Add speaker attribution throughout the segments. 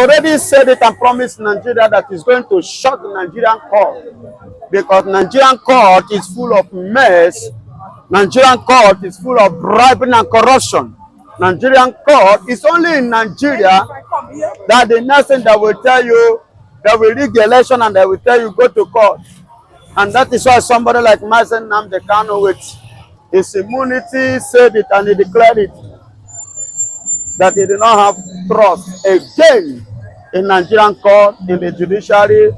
Speaker 1: Already said it and promised Nigeria that is going to shut the Nigerian court because Nigerian court is full of mess. Nigerian court is full of bribing and corruption. Nigerian court is only in Nigeria that the next thing that will tell you that will rig the election and they will tell you go to court. And that is why somebody like nnamdikanu with his immunity said it and he declared it that he did not have trust again in Nigerian court, in the judiciary,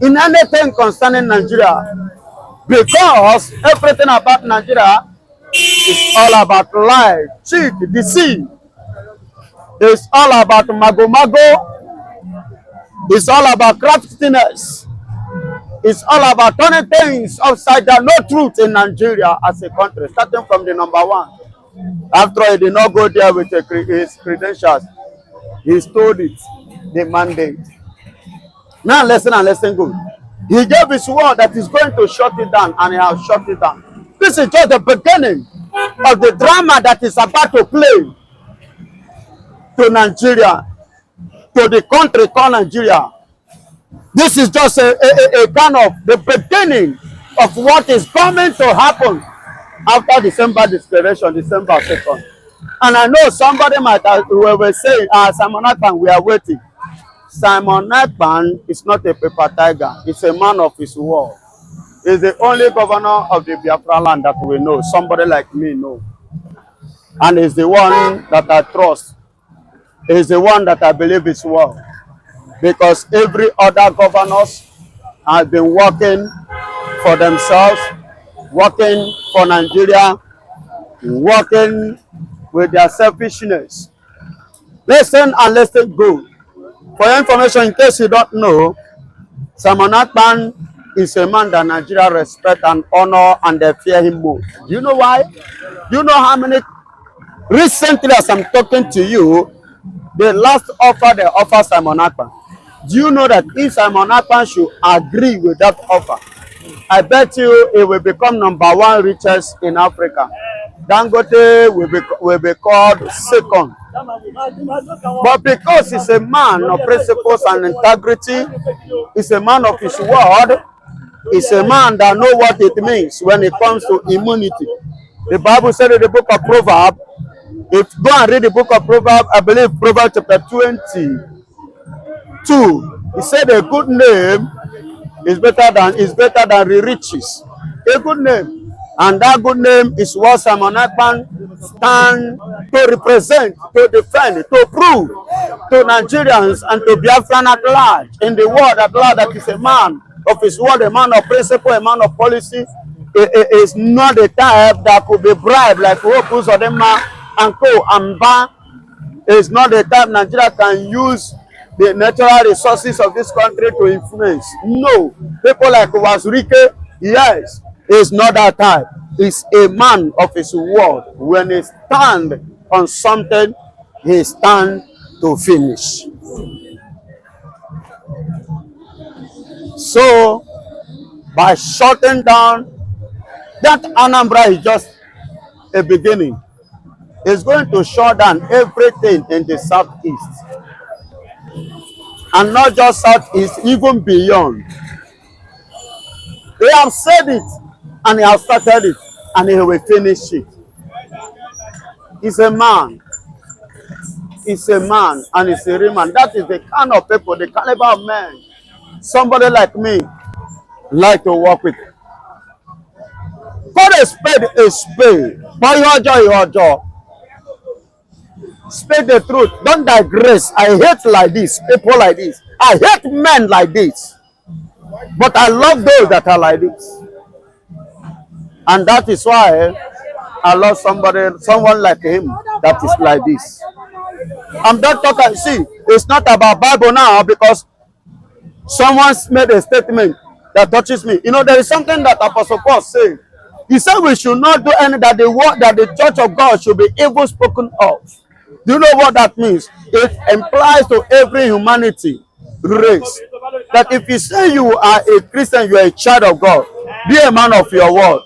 Speaker 1: in anything concerning Nigeria. Because everything about Nigeria is all about lie, cheat, deceit. It's all about mago-mago. It's all about craftiness. It's all about turning things upside down. No truth in Nigeria as a country, starting from the number one. After all, he did not go there with his credentials. He stole it, the mandate. Now listen and listen good. He gave his word that he's going to shut it down, and he has shut it down. This is just the beginning of the drama that is about to play to Nigeria, to the country called Nigeria. This is just a kind of the beginning of what is coming to happen after December declaration, December 2nd. And I know somebody might will say, Simon Ekpa, we are waiting. Simon Ekpa is not a paper tiger. He's a man of his word. He's the only governor of the Biafra land that we know. Somebody like me know. And he's the one that I trust. He's the one that I believe is word. Because every other governors have been working for themselves, working for Nigeria, working with their selfishness. Listen and listen good. For your information, in case you don't know, Simon Ekpa is a man that Nigeria respect and honor and they fear him most. Do you know why? Do you know how many? Recently, as I'm talking to you, the last offer they offer Simon Ekpa. Do you know that if Simon Ekpa should agree with that offer, I bet you it will become #1 richest in Africa. Dangote will be called second. But because he's a man of principles and integrity, he's a man of his word, he's a man that knows what it means when it comes to immunity. The Bible said in the book of Proverbs, if you go and read the book of Proverbs, I believe Proverbs chapter 22, he said a good name is better than the riches. A good name. And that good name is what Simon Ekpa stands to represent, to defend, to prove to Nigerians and to Biafran at large, in the world at large, that is a man of his word, a man of principle, a man of policy. Is not the type that could be bribed like Opus Odema and Co. Amba. Is not the type Nigeria can use the natural resources of this country to influence. No. People like Wazirike, yes, is not that type. He's a man of his word. When he stands on something, he stands to finish. So, by shutting down, that Anambra is just a beginning. It's going to shut down everything in the southeast. And not just southeast, even beyond. They have said it, and he has started it, and he will finish it. He's a man. He's a man, and he's a real man. That is the kind of people, the caliber of men, somebody like me, like to work with. God a spade. But your job. Speak the truth. Don't digress. I hate like this, people like this. I hate men like this. But I love those that are like this. And that is why I love someone like him that is like this. I'm not talking, see, it's not about Bible now because someone's made a statement that touches me. You know, there is something that Apostle Paul said. He said we should not do any that the word that the church of God should be evil spoken of. Do you know what that means? It implies to every humanity race that if you say you are a Christian, you are a child of God, be a man of your word.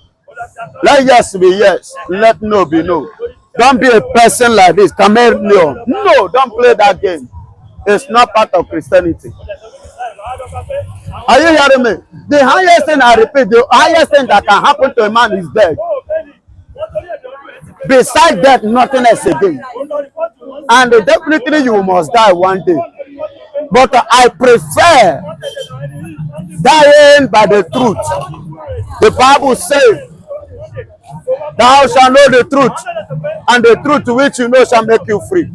Speaker 1: Let yes be yes, let no be no. Don't be a person like this. Chameleon. No, don't play that game. It's not part of Christianity. Are you hearing me? The highest thing, I repeat, the highest thing that can happen to a man is death. Besides that, nothing else again. And definitely you must die one day. But I prefer dying by the truth. The Bible says, thou shalt know the truth, and the truth which you know shall make you free.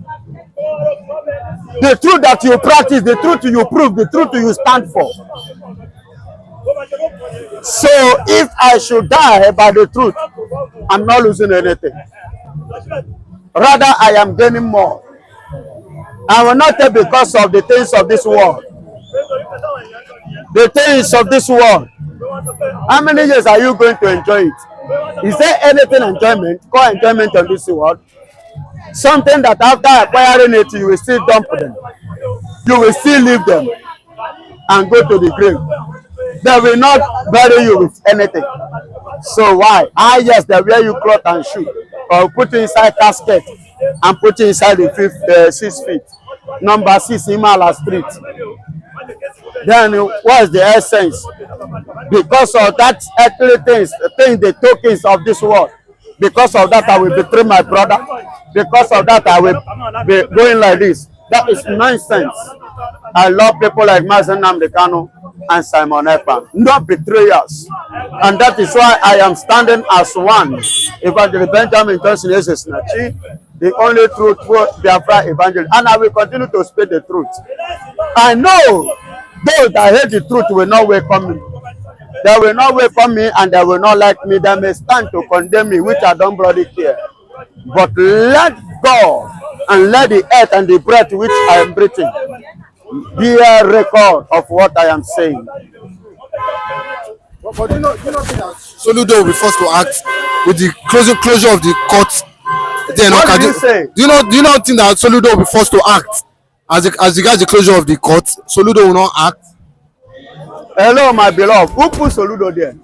Speaker 1: The truth that you practice, the truth you prove, the truth you stand for. So if I should die by the truth, I'm not losing anything. Rather, I am gaining more. I will not take because of the things of this world. The things of this world. How many years are you going to enjoy it? Is there anything enjoyment, called enjoyment on this world? Something that after acquiring it, you will still dump them. You will still leave them and go to the grave. They will not bury you with anything. So why? Yes, they wear you cloth and shoe, or put you inside casket and put you inside the 6 feet. Number 6, Imala Street. Then what is the essence? Because of that earthly things, the tokens of this world. Because of that, I will betray my brother. Because of that, I will be going like this. That is nonsense. I love people like nnamdikanu and Simon Ekpa, not betrayers. And that is why I am standing as one. Evangelist Benjamin Johnson is the only truth for Biafra evangelist. And I will continue to speak the truth. I know those that hate the truth will not welcome me. They will not welcome me and they will not like me. They may stand to condemn me, which I don't bloody care. But let God and let the earth and the breath which I am breathing be a record of what I am saying.
Speaker 2: But do you not think that Soludo will be forced to act with the closure of the court? Then,
Speaker 1: what do you say?
Speaker 2: Do you not think that Soludo will be forced to act as regards the closure of the court? Soludo will not act.
Speaker 1: Hello, my beloved. Who put Soludo there?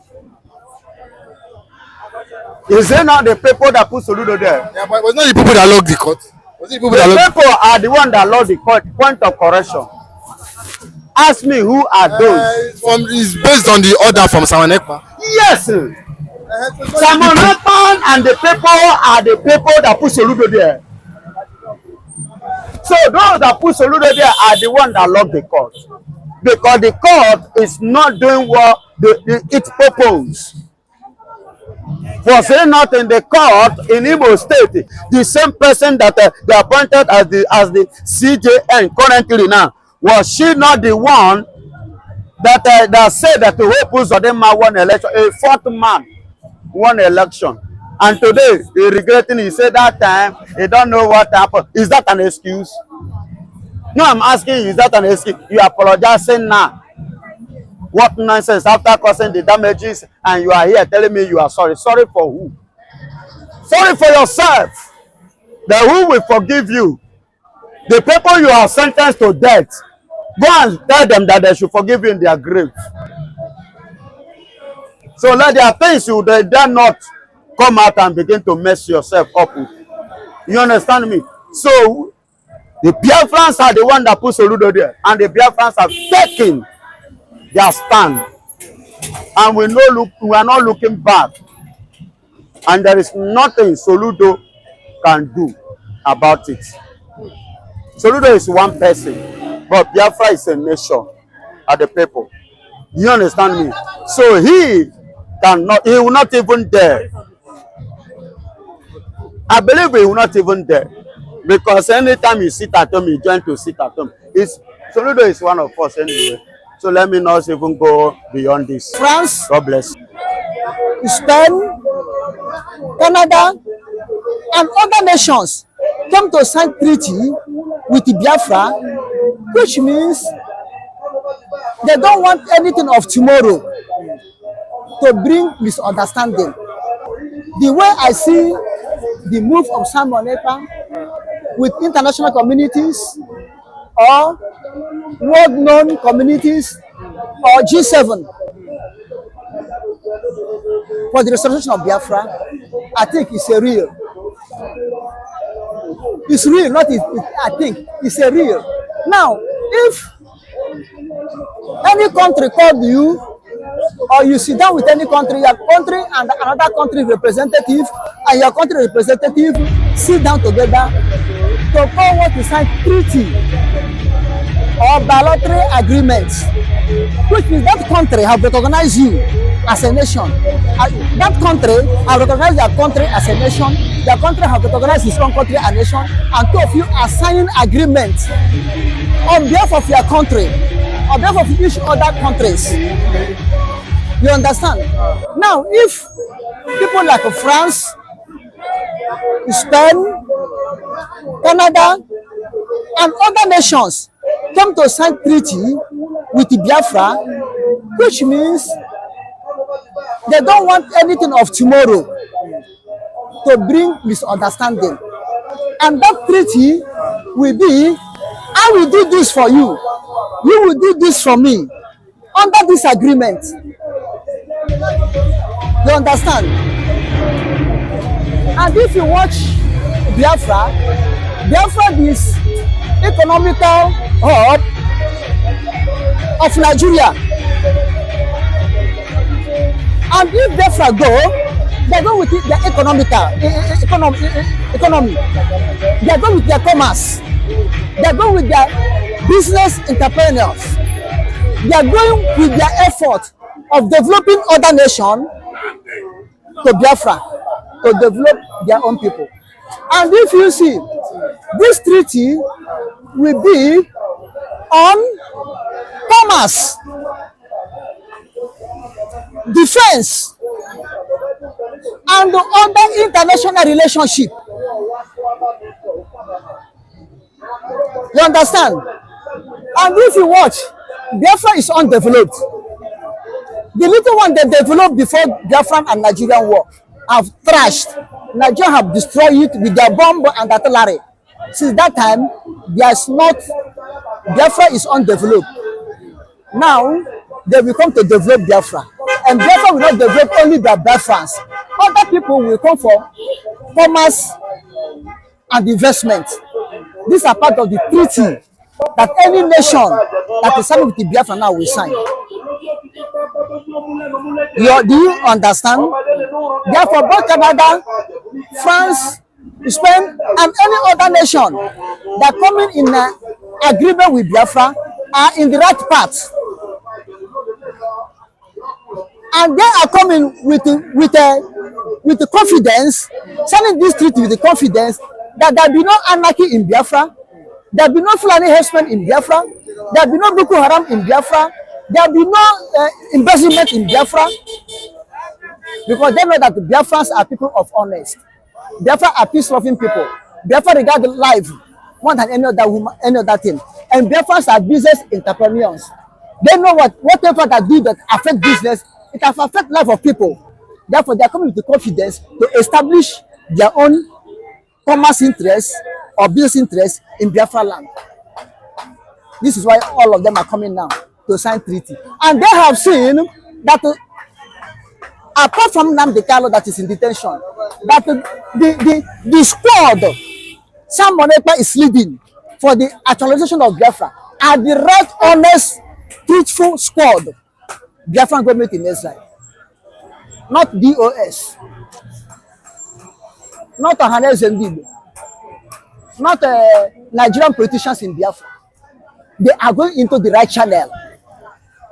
Speaker 1: Is it not the people that put Soludo there?
Speaker 2: Yeah, but it was not the people that locked the court. Was it the people
Speaker 1: are the ones that locked the court. Point of correction. Ask me who are those.
Speaker 2: It's based on the order from Simon Ekpa.
Speaker 1: Yes. Simon Ekpa and the people are the people that put Soludo there. So those that put Soludo there are the ones that locked the court. Because the court is not doing what its purpose. Was it not in the court in Igbo State, the same person that they appointed as the CJN currently now, was she not the one that said that the whole Uzodinma won election, a fourth man won election, and today he regretting? He said that time he don't know what happened. Is that an excuse? No, I'm asking you, is that an excuse? You apologizing now. What nonsense after causing the damages, and you are here telling me you are sorry. Sorry for who? Sorry for yourself. Then who will forgive you? The people you are sentenced to death. Go and tell them that they should forgive you in their grave. So let their things they dare not come out and begin to mess yourself up with. You understand me? So the Biafrans are the one that put Soludo there, and the Biafrans have taken their stand, and we are not looking back, and there is nothing Soludo can do about it. Soludo is one person, but Biafra is a nation of the people. You understand me? So he will not even dare. I believe he will not even dare, because anytime you sit at home, you join to sit at home. Soludo is one of us anyway. So let me not even go beyond this.
Speaker 3: France,
Speaker 1: God bless.
Speaker 3: Spain, Canada, and other nations come to sign treaty with the Biafra, which means they don't want anything of tomorrow to bring misunderstanding. The way I see the move of Simon Ekpa with international communities or world-known communities or G7 for the restoration of Biafra, I think it's a real. It's real, not it, I think it's a real. Now, if any country called you, or you sit down with any country, your country and another country representative and your country representative sit down together to call what is sign treaty or bilateral agreements, which means that country have recognized you as a nation. That country have recognized your country as a nation. Your country have recognized its own country as a nation, and two of you are signing agreements on behalf of your country, on behalf of each other countries. You understand? Now, if people like France, Spain, Canada, and other nations come to sign treaty with Biafra, which means they don't want anything of tomorrow to bring misunderstanding. And that treaty will be, I will do this for you, you will do this for me, under this agreement. You understand? And if you watch Biafra, Biafra is economical hub of Nigeria. And if Biafra they go with their economy. They go with their commerce. They go with their business entrepreneurs. They are going with their effort of developing other nations to Biafra, to develop their own people. And if you see, this treaty will be on commerce, defense, and other international relationship. You understand? And if you watch, Biafra is undeveloped. The little one they developed before Biafran and Nigerian war have trashed. Nigeria have destroyed it with their bomb and artillery. Since that time, Biafra is undeveloped. Now, they will come to develop Biafra. And Biafra will not develop only by Biafrans. Other people will come for commerce and investment. These are part of the treaty that any nation that is signed with the Biafra now will sign. Do you understand? Therefore, both Canada, France, Spain, and any other nation that coming in agreement with Biafra are in the right path. And they are coming with the confidence, signing this treaty with the confidence that there will be no anarchy in Biafra, there will be no Fulani herdsmen in Biafra, there will be no Boko Haram in Biafra, there will be no embezzlement in Biafra, because they know that the Biafrans are people of honest. Biafra are peace-loving people. Biafra regard life more than any other thing. And Biafrans are business entrepreneurs. They know whatever that do that affect business, it has affect life of people. Therefore, they are coming with the confidence to establish their own commerce interests or business interests in Biafra land. This is why all of them are coming now to sign treaty. And they have seen that apart from nnamdikanu that is in detention, that the squad Ekpa is leading for the actualization of Biafra are the right, honest, truthful squad Biafran government in Israel. Not DOS, not Igbo, not Nigerian politicians in Biafra. They are going into the right channel,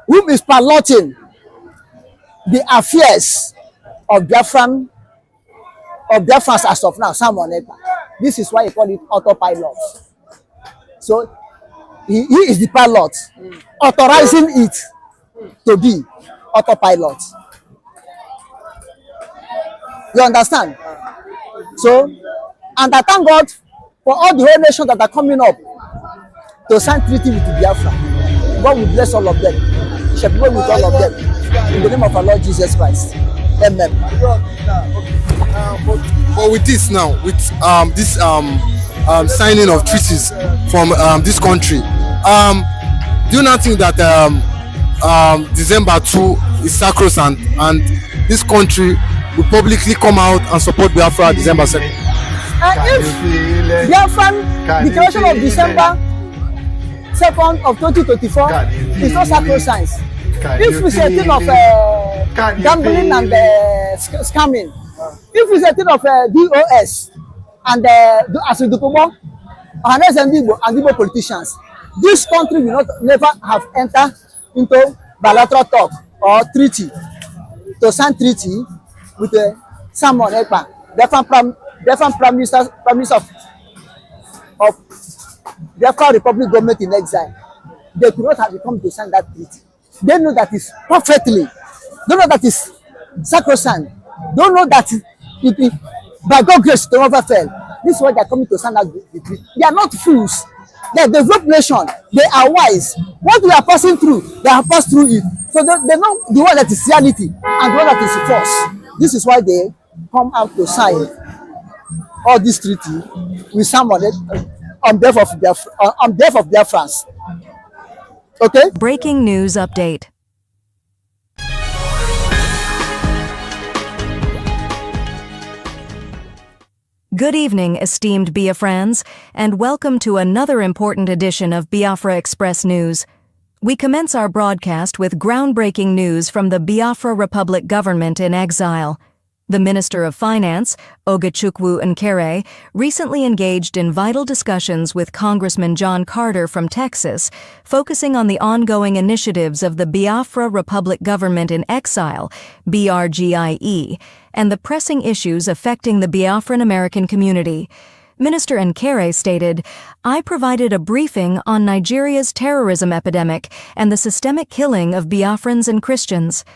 Speaker 3: whom is piloting the affairs of Biafrans as of now, Ekpa. This is why he call it autopilot. So he is the pilot, authorizing it to be autopilot. You understand? So, and I thank God for all the whole nations that are coming up to sign treaty with Biafra. God will bless all of them. He shall be with all of them. In the name of our Lord Jesus Christ. Amen.
Speaker 2: But with this now, with this signing of treaties from this country, do you not think that December 2 is sacrosanct and this country will publicly come out and support Biafra December 2nd?
Speaker 3: If Biafran declaration of December 2nd of 2024 is not sacrosanct. If we say a thing of gambling and scamming, if we say a thing of DOS and Asudukumo, and igbo politicians, this country will never have entered into bilateral talk or treaty to sign treaty with Simon Ekpa, the prime minister of the Akwa Republic government in exile. They could not have come to sign that treaty. They know that is perfectly, they know that is sacrosanct, don't know that it by God's grace to never fail. This is why they are coming to sign that treaty. They are not fools. They are developed nation. They are wise. What we are passing through, they have passed through it. So they know the one that is reality and the one that is false. This is why they come out to sign all this treaty with someone on behalf of their France. Okay?
Speaker 4: Breaking news update. Good evening, esteemed Biafrans, and welcome to another important edition of Biafra Express News. We commence our broadcast with groundbreaking news from the Biafra Republic government in exile. The Minister of Finance, Ogechukwu Nkere, recently engaged in vital discussions with Congressman John Carter from Texas, focusing on the ongoing initiatives of the Biafra Republic Government in Exile, BRGIE, and the pressing issues affecting the Biafran American community. Minister Nkere stated, "I provided a briefing on Nigeria's terrorism epidemic and the systemic killing of Biafrans and Christians."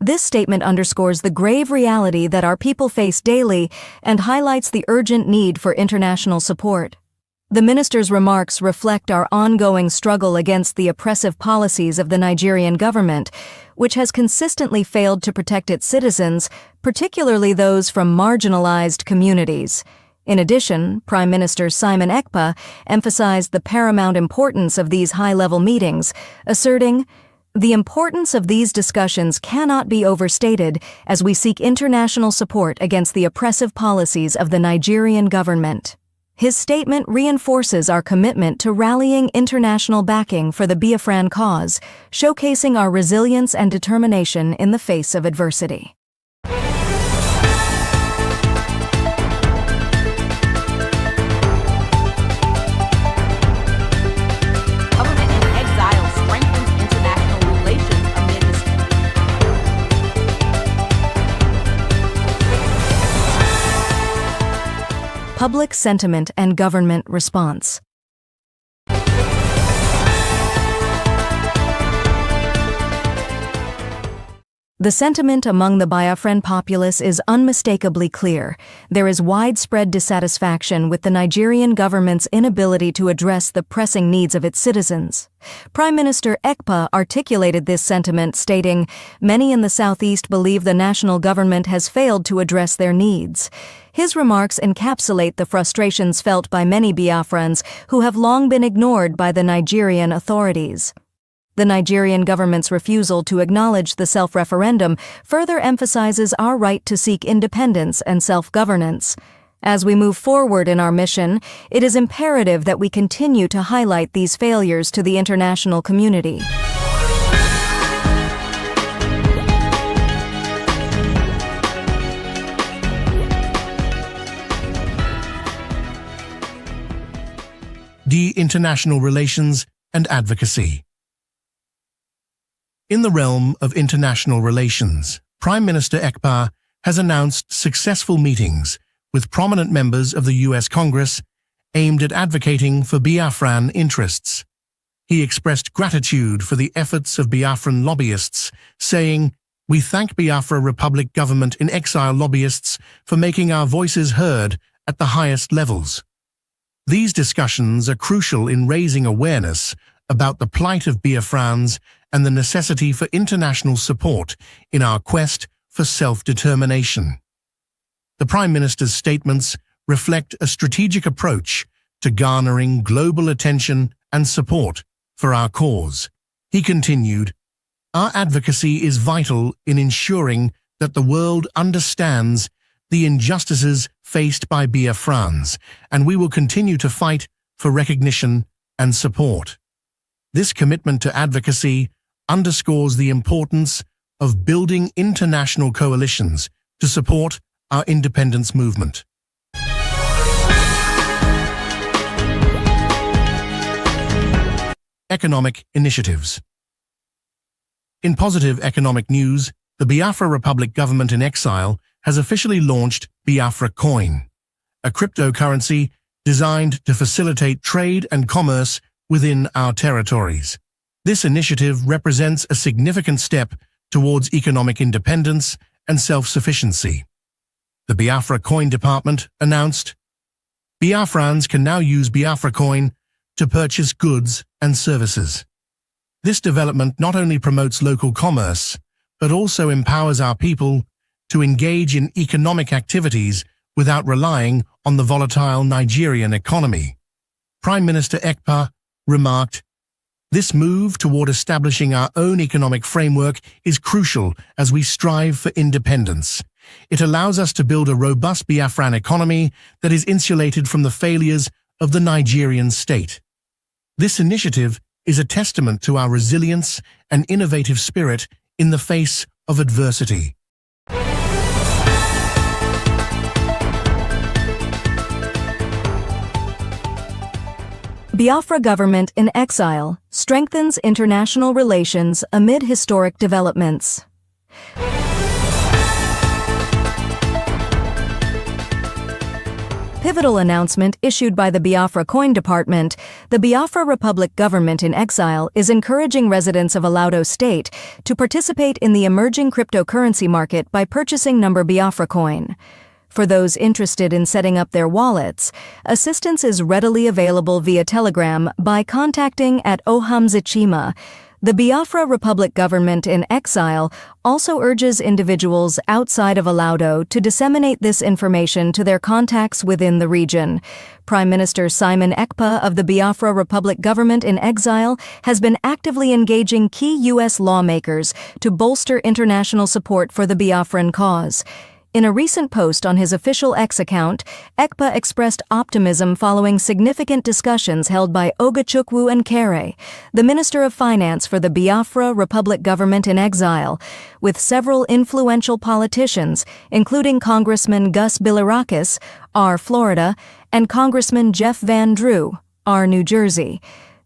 Speaker 4: This statement underscores the grave reality that our people face daily and highlights the urgent need for international support. The minister's remarks reflect our ongoing struggle against the oppressive policies of the Nigerian government, which has consistently failed to protect its citizens, particularly those from marginalized communities. In addition, Prime Minister Simon Ekpa emphasized the paramount importance of these high-level meetings, asserting, "The importance of these discussions cannot be overstated as we seek international support against the oppressive policies of the Nigerian government." His statement reinforces our commitment to rallying international backing for the Biafran cause, showcasing our resilience and determination in the face of adversity. Public sentiment and government response. The sentiment among the Biafran populace is unmistakably clear. There is widespread dissatisfaction with the Nigerian government's inability to address the pressing needs of its citizens. Prime Minister Ekpa articulated this sentiment, stating, "Many in the southeast believe the national government has failed to address their needs." His remarks encapsulate the frustrations felt by many Biafrans who have long been ignored by the Nigerian authorities. The Nigerian government's refusal to acknowledge the self-referendum further emphasizes our right to seek independence and self-governance. As we move forward in our mission, it is imperative that we continue to highlight these failures to the international community.
Speaker 5: International relations and advocacy. In the realm of international relations, Prime Minister Ekpa has announced successful meetings with prominent members of the US Congress aimed at advocating for Biafran interests. He expressed gratitude for the efforts of Biafran lobbyists, saying, "We thank Biafra Republic Government in Exile lobbyists for making our voices heard at the highest levels." These discussions are crucial in raising awareness about the plight of Biafrans and the necessity for international support in our quest for self-determination. The Prime Minister's statements reflect a strategic approach to garnering global attention and support for our cause. He continued, "Our advocacy is vital in ensuring that the world understands the injustices faced by Biafrans, and we will continue to fight for recognition and support." This commitment to advocacy underscores the importance of building international coalitions to support our independence movement. Economic initiatives. In positive economic news, the Biafra Republic government in exile has officially launched Biafra Coin, a cryptocurrency designed to facilitate trade and commerce within our territories. This initiative represents a significant step towards economic independence and self-sufficiency. The Biafra Coin Department announced, Biafrans can now use Biafra Coin to purchase goods and services. This development not only promotes local commerce, but also empowers our people to engage in economic activities without relying on the volatile Nigerian economy. Prime Minister Ekpa remarked, "This move toward establishing our own economic framework is crucial as we strive for independence. It allows us to build a robust Biafran economy that is insulated from the failures of the Nigerian state." This initiative is a testament to our resilience and innovative spirit in the face of adversity.
Speaker 4: Biafra government in exile strengthens international relations amid historic developments. Pivotal announcement issued by the Biafra Coin Department, the Biafra Republic government in exile is encouraging residents of Soludo state to participate in the emerging cryptocurrency market by purchasing number Biafra coin. For those interested in setting up their wallets, assistance is readily available via Telegram by contacting at Ohamzichima. The Biafra Republic government in exile also urges individuals outside of Soludo to disseminate this information to their contacts within the region. Prime Minister Simon Ekpa of the Biafra Republic government in exile has been actively engaging key U.S. lawmakers to bolster international support for the Biafran cause. In a recent post on his official X account, Ekpa expressed optimism following significant discussions held by Ogachukwu and Kere, the Minister of Finance for the Biafra Republic government in exile, with several influential politicians, including Congressman Gus Bilirakis, R. Florida, and Congressman Jeff Van Drew, R. New Jersey.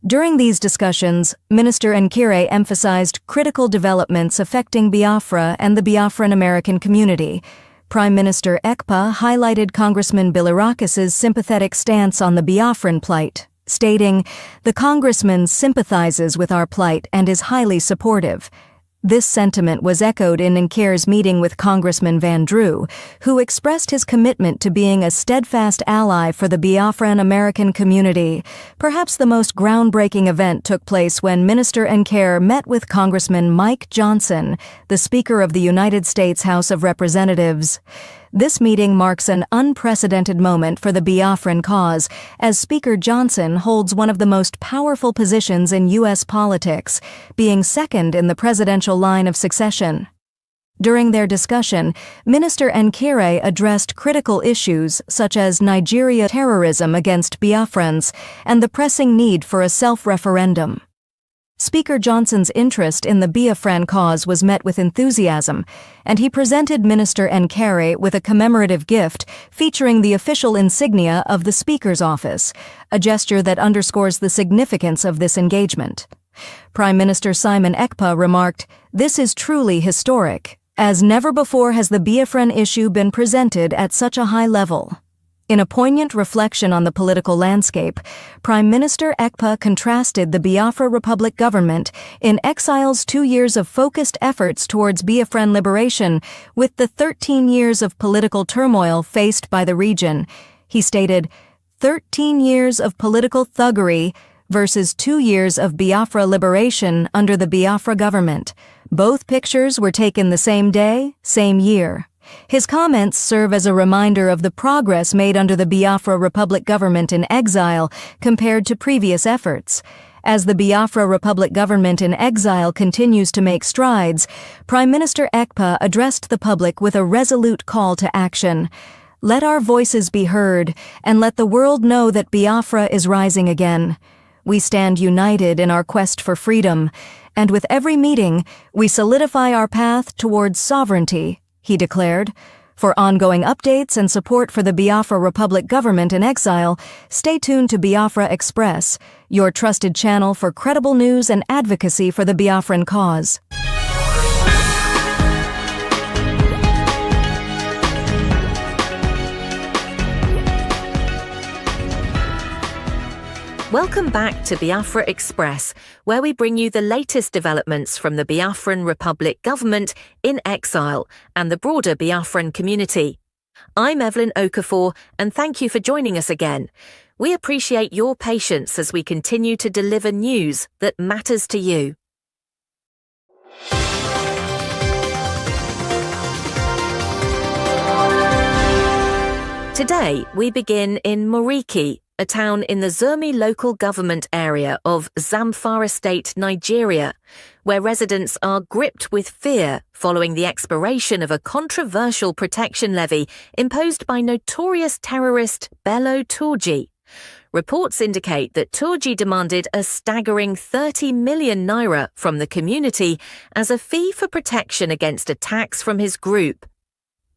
Speaker 4: During these discussions, Minister Nkire emphasized critical developments affecting Biafra and the Biafran American community. Prime Minister Ekpa highlighted Congressman Bilirakis' sympathetic stance on the Biafran plight, stating, "The congressman sympathizes with our plight and is highly supportive." This sentiment was echoed in Nkire's meeting with Congressman Van Drew, who expressed his commitment to being a steadfast ally for the Biafran American community. Perhaps the most groundbreaking event took place when Minister Nkire met with Congressman Mike Johnson, the Speaker of the United States House of Representatives. This meeting marks an unprecedented moment for the Biafran cause, as Speaker Johnson holds one of the most powerful positions in U.S. politics, being second in the presidential line of succession. During their discussion, Minister Nkire addressed critical issues such as Nigeria terrorism against Biafrans and the pressing need for a self-referendum. Speaker Johnson's interest in the Biafran cause was met with enthusiasm, and he presented Minister Nkire with a commemorative gift featuring the official insignia of the Speaker's office, a gesture that underscores the significance of this engagement. Prime Minister Simon Ekpa remarked, "This is truly historic, as never before has the Biafran issue been presented at such a high level." In a poignant reflection on the political landscape, Prime Minister Ekpa contrasted the Biafra Republic government in exile's 2 years of focused efforts towards Biafran liberation with the 13 years of political turmoil faced by the region. He stated, 13 years of political thuggery versus 2 years of Biafra liberation under the Biafra government. Both pictures were taken the same day, same year. His comments serve as a reminder of the progress made under the Biafra Republic government in exile compared to previous efforts. As the Biafra Republic government in exile continues to make strides, Prime Minister Ekpa addressed the public with a resolute call to action. "Let our voices be heard, and let the world know that Biafra is rising again. We stand united in our quest for freedom, and with every meeting, we solidify our path towards sovereignty, he declared. For ongoing updates and support for the Biafra Republic government in exile, stay tuned to Biafra Express, your trusted channel for credible news and advocacy for the Biafran cause.
Speaker 6: Welcome back to Biafra Express, where we bring you the latest developments from the Biafran Republic government in exile and the broader Biafran community. I'm Evelyn Okafor, and thank you for joining us again. We appreciate your patience as we continue to deliver news that matters to you. Today, we begin in Moriki, a town in the Zurmi local government area of Zamfara State, Nigeria, where residents are gripped with fear following the expiration of a controversial protection levy imposed by notorious terrorist Bello Turji. Reports indicate that Turji demanded a staggering 30 million naira from the community as a fee for protection against attacks from his group.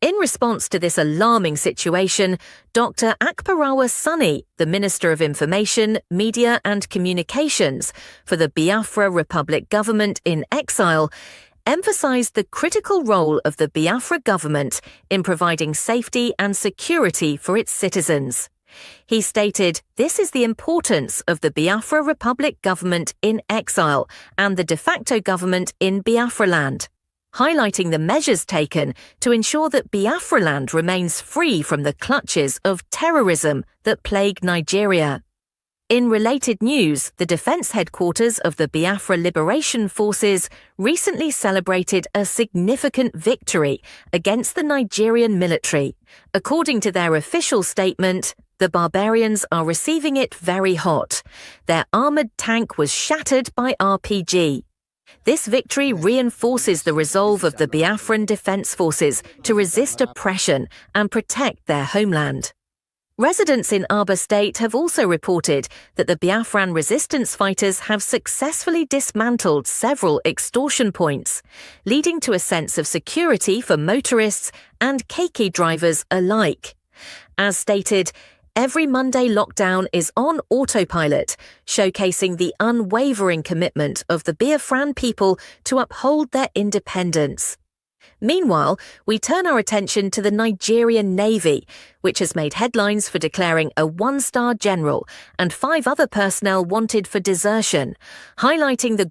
Speaker 6: In response to this alarming situation, Dr. Akpa Sunny, the Minister of Information, Media and Communications for the Biafra Republic government in exile, emphasized the critical role of the Biafra government in providing safety and security for its citizens. He stated, "This is the importance of the Biafra Republic government in exile and the de facto government in Biafra land, highlighting the measures taken to ensure that Biafra land remains free from the clutches of terrorism that plague Nigeria." In related news, the defense headquarters of the Biafra Liberation Forces recently celebrated a significant victory against the Nigerian military. According to their official statement, the barbarians are receiving it very hot. Their armored tank was shattered by RPG. This victory reinforces the resolve of the Biafran Defense Forces to resist oppression and protect their homeland. Residents in Aba State have also reported that the Biafran resistance fighters have successfully dismantled several extortion points, leading to a sense of security for motorists and keiki drivers alike. As stated, every Monday lockdown is on autopilot, showcasing the unwavering commitment of the Biafran people to uphold their independence. Meanwhile, we turn our attention to the Nigerian Navy, which has made headlines for declaring a 1-star general and 5 other personnel wanted for desertion, highlighting the